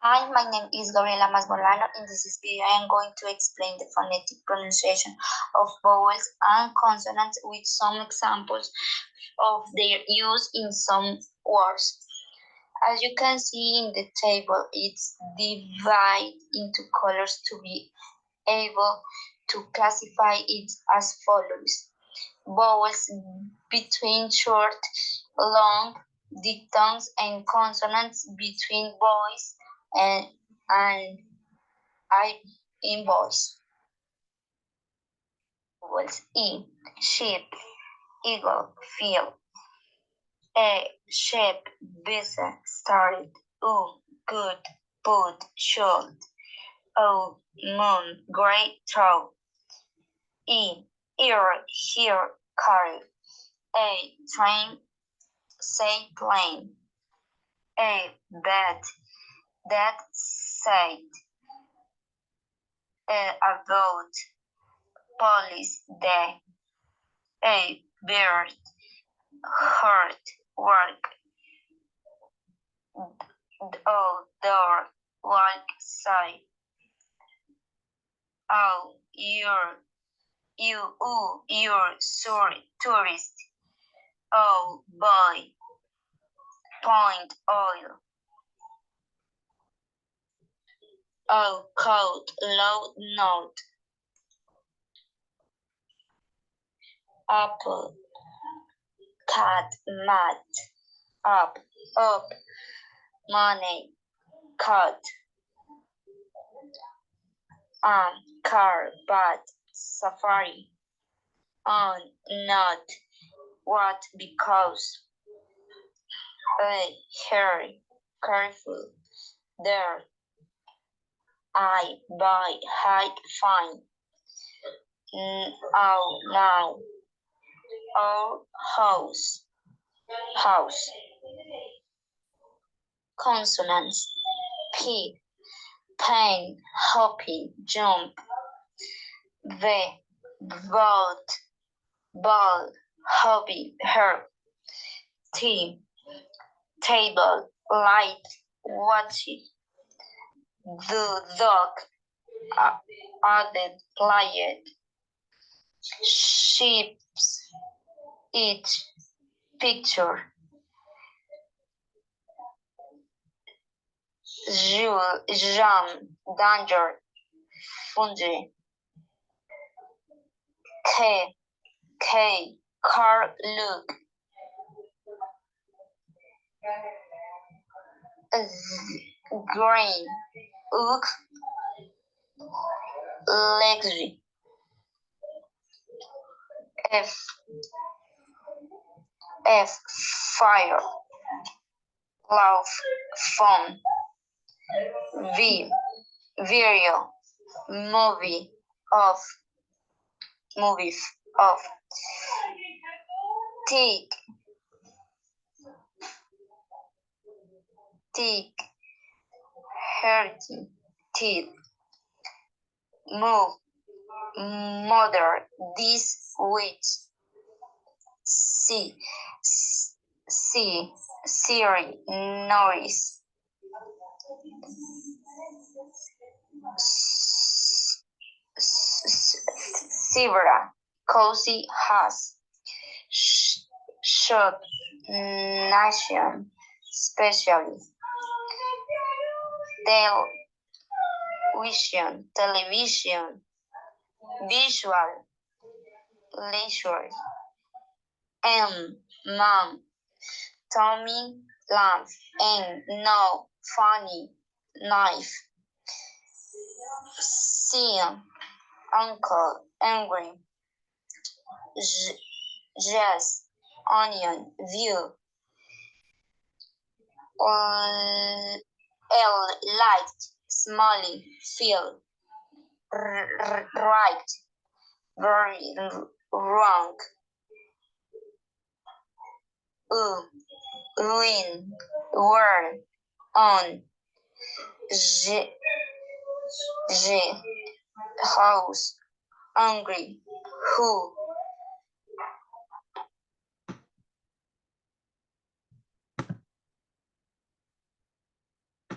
Hi, my name is Gabriela Masbolano. In this video, I am going to explain the phonetic pronunciation of vowels and consonants with some examples of their use in some words. As you can see in the table, it's divided into colors to be able to classify it as follows. Vowels between short, long, diphthongs, and consonants between voice and I in voice. Vowels E, sheep, eagle, field. A, shape, visa, started. U, good, put, should. O, moon, great, throw. E, ear, hear, carry. A, train, say, plane. A, bed, that, said. A, boat, police, day. A, bird, heart, work. O, door, walk, side. O, your, sorry, tourist. O, boy, point, oil. O, coat, load, note. Apple, cat, mat. Up, money, cut. Car, but, safari. On, not, what, because. Hair, careful. There, I, buy, hide, find. Now, our house. Consonants. P, pain, hopping, jump. V, vote, ball, hobby, herb. T, table, light, watching. The dog, added, played. Sheeps, eat, picture. Jam, danger, fungi. K, car, look. Green, oak, legs. F, fire. Love, fun. V, video, movie, off, movies, off. Tick, hurting, teeth. Move, mother, this, which. See, Siri, noise. Zebra, cozy house. Shop, nation, specially. Television, visual, leisure. Mom, Tommy, lamp. N, no, funny, knife. Sim, uncle, angry. Jazz, onion, view. L, light, smiling, feel. Right, very, wrong. Ruin, were, on. G, house, hungry, who.